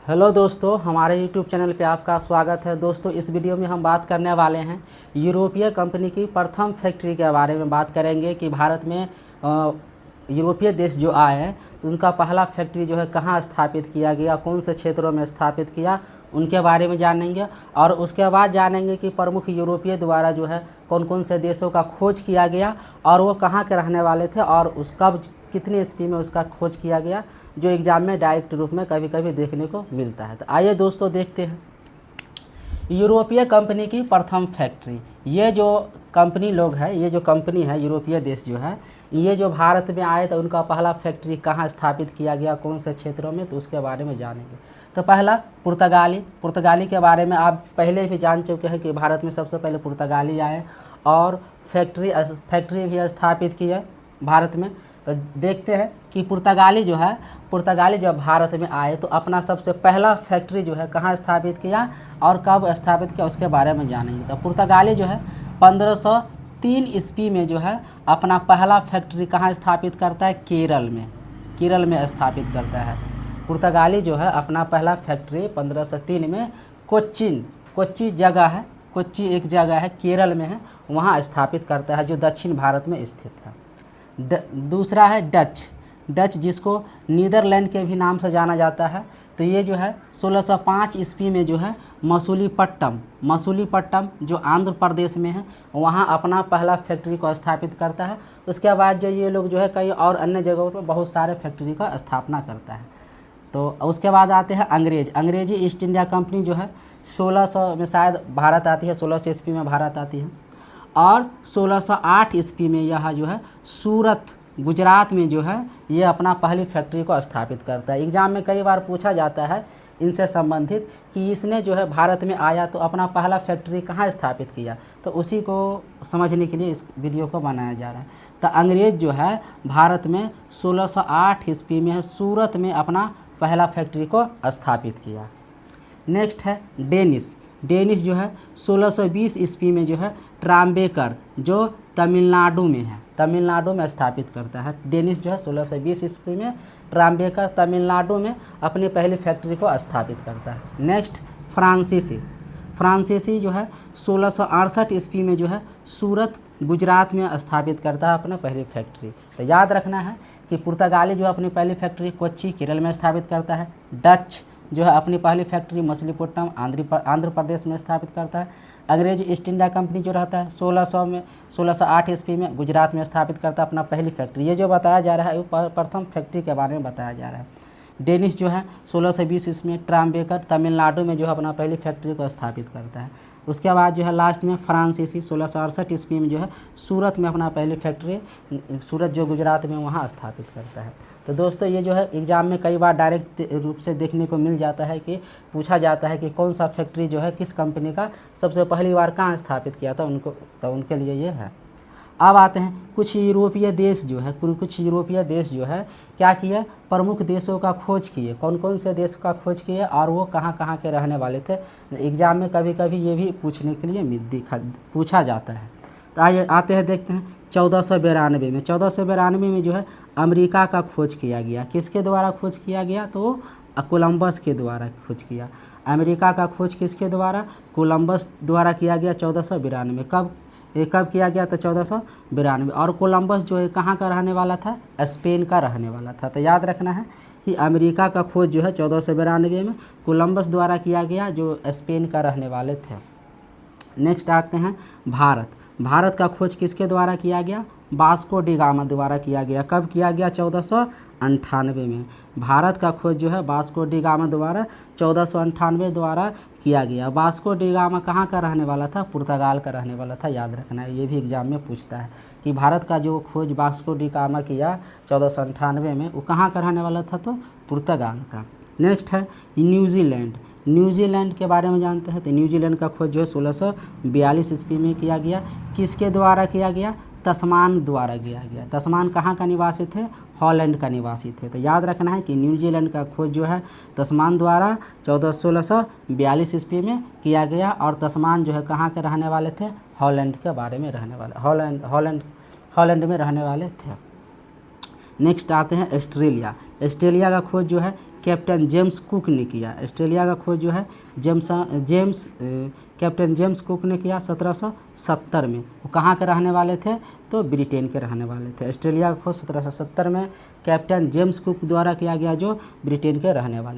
Hello दोस्तों, हमारे YouTube channel पे आपका स्वागत है। दोस्तों, इस वीडियो में हम बात करने वाले हैं यूरोपीय कंपनी की प्रथम फैक्ट्री के बारे में बात करेंगे कि भारत में यूरोपीय देश जो आए हैं तो उनका पहला फैक्ट्री जो है कहाँ स्थापित किया गया, कौन से क्षेत्रों में स्थापित किया, उनके बारे में जानेंगे। और उसके बाद जानेंगे कि प्रमुख यूरोपीय द्वारा जो है कौन कौन से देशों का खोज किया गया और वो कहाँ के रहने वाले थे और उस कब कितनी ईस्वी में उसका खोज किया गया, जो एग्ज़ाम में डायरेक्ट रूप में कभी कभी देखने को मिलता है। तो आइए दोस्तों देखते हैं यूरोपीय कंपनी की प्रथम फैक्ट्री। ये जो कंपनी लोग है, ये जो कंपनी है यूरोपीय देश जो है, ये जो भारत में आए तो उनका पहला फैक्ट्री कहाँ स्थापित किया गया, कौन से क्षेत्रों में, तो उसके बारे में जानेंगे। तो पहला पुर्तगाली के बारे में आप पहले भी जान चुके हैं कि भारत में सबसे पहले पुर्तगाली आए और फैक्ट्री भी स्थापित की है भारत में। तो देखते हैं कि पुर्तगाली जब भारत में आए तो अपना सबसे पहला फैक्ट्री जो है कहाँ स्थापित किया और कब स्थापित किया, उसके बारे में जानेंगे। तो पुर्तगाली जो है 1503 ईस्वी में जो है अपना पहला फैक्ट्री कहाँ स्थापित करता है, केरल में स्थापित करता है। पुर्तगाली जो है अपना पहला फैक्ट्री 1503 में कोच्चि एक जगह है, केरल में है, वहाँ स्थापित करता है, जो दक्षिण भारत में स्थित है। दूसरा है डच, जिसको नीदरलैंड के भी नाम से जाना जाता है। तो ये जो है 1605 ईस्वी में जो है मसूलीपट्टम जो आंध्र प्रदेश में है, वहाँ अपना पहला फैक्ट्री को स्थापित करता है। उसके बाद जो ये लोग जो है कई और अन्य जगहों पर बहुत सारे फैक्ट्री का स्थापना करता है। तो उसके बाद आते हैं अंग्रेजी ईस्ट इंडिया कंपनी जो है 1600 में शायद भारत आती है, 1600 ईस्वी में भारत आती है। और 1608 ईस्वी में यह जो है सूरत गुजरात में जो है ये अपना पहली फैक्ट्री को स्थापित करता है। एग्ज़ाम में कई बार पूछा जाता है इनसे संबंधित कि इसने जो है भारत में आया तो अपना पहला फैक्ट्री कहाँ स्थापित किया, तो उसी को समझने के लिए इस वीडियो को बनाया जा रहा है। तो अंग्रेज़ जो है भारत में 1608 ईस्वी में सूरत में अपना पहला फैक्ट्री को स्थापित किया। नेक्स्ट है डेनिश जो है 1620 ईस्वी में जो है ट्राम्बेकर जो तमिलनाडु में स्थापित करता है। डेनिश जो है 1620 ईस्वी में ट्राम्बेकर तमिलनाडु में अपनी पहली फैक्ट्री को स्थापित करता है। नेक्स्ट फ्रांसीसी जो है 1668 ईस्वी में जो है सूरत गुजरात में स्थापित करता है अपना पहली फैक्ट्री। तो याद रखना है कि पुर्तगाली जो अपनी पहली फैक्ट्री कोच्चि केरल में स्थापित करता है। डच जो है अपनी पहली फैक्ट्री मछलीपट्टनम आंध्र प्रदेश में स्थापित करता है। अंग्रेज ईस्ट इंडिया कंपनी जो रहता है 1608 ईस्वी में गुजरात में स्थापित करता है अपना पहली फैक्ट्री। ये जो बताया जा रहा है वो प्रथम फैक्ट्री के बारे में बताया जा रहा है। डेनिश जो है 1620 ईस्वी में ट्राम्बेकर तमिलनाडु में जो है अपना पहली फैक्ट्री को स्थापित करता है। उसके बाद जो है लास्ट में फ्रांसीसी 1668 ईस्वी में जो है सूरत में अपना पहली फैक्ट्री, सूरत जो गुजरात में, वहाँ स्थापित करता है। तो दोस्तों ये जो है एग्ज़ाम में कई बार डायरेक्ट रूप से देखने को मिल जाता है कि पूछा जाता है कि कौन सा फैक्ट्री जो है किस कंपनी का सबसे पहली बार कहाँ स्थापित किया था उनके लिए ये है। अब आते हैं कुछ यूरोपीय देश जो है क्या किया, प्रमुख देशों का खोज किए, कौन कौन से देश का खोज किए और वो कहाँ कहाँ के रहने वाले थे। एग्ज़ाम में कभी कभी ये भी पूछने के लिए पूछा जाता है। तो आइए आते हैं देखते हैं 1492 में जो है अमेरिका का खोज किया गया। किसके द्वारा खोज किया गया, तो कोलंबस के द्वारा खोज किया। अमेरिका का खोज किसके द्वारा, कोलंबस द्वारा किया गया 1492। कब किया गया, तो 1492। और कोलंबस जो है कहाँ का रहने वाला था, स्पेन का रहने वाला था। तो याद रखना है कि अमेरिका का खोज जो है 1492 में कोलंबस द्वारा किया गया, जो स्पेन का रहने वाले थे। नेक्स्ट आते हैं भारत का खोज किसके द्वारा किया गया, वास्को डी गामा द्वारा किया गया। कब किया गया, 1498 में। भारत का खोज जो है वास्को डी गामा द्वारा 1498 द्वारा किया गया। वास्को डी गामा कहाँ का रहने वाला था, पुर्तगाल का रहने वाला था। याद रखना है, ये भी एग्जाम में पूछता है कि भारत का जो खोज वास्को डी गामा किया 1498 में, वो कहाँ का रहने वाला था, तो पुर्तगाल का। नेक्स्ट है न्यूजीलैंड के बारे में जानते हैं। तो न्यूजीलैंड का खोज जो है 1642 ईस्वी में किया गया। किसके द्वारा किया गया, तस्मान द्वारा किया गया। तस्मान कहाँ का निवासी थे, हॉलैंड का निवासी थे। तो याद रखना है कि न्यूजीलैंड का खोज जो है तस्मान द्वारा 1642 ईस्वी में किया गया। और तस्मान जो है कहाँ के रहने वाले थे, हॉलैंड के बारे में रहने वाले, हॉलैंड में रहने वाले थे। नेक्स्ट आते हैं ऑस्ट्रेलिया का खोज जो है कैप्टन जेम्स कुक ने किया। ऑस्ट्रेलिया का खोज जो है कैप्टन जेम्स कुक ने किया 1770 में। वो कहाँ के रहने वाले थे? तो ब्रिटेन के रहने वाले थे। ऑस्ट्रेलिया का खोज 1770 में कैप्टन जेम्स कुक द्वारा किया गया, जो ब्रिटेन के रहने वाले।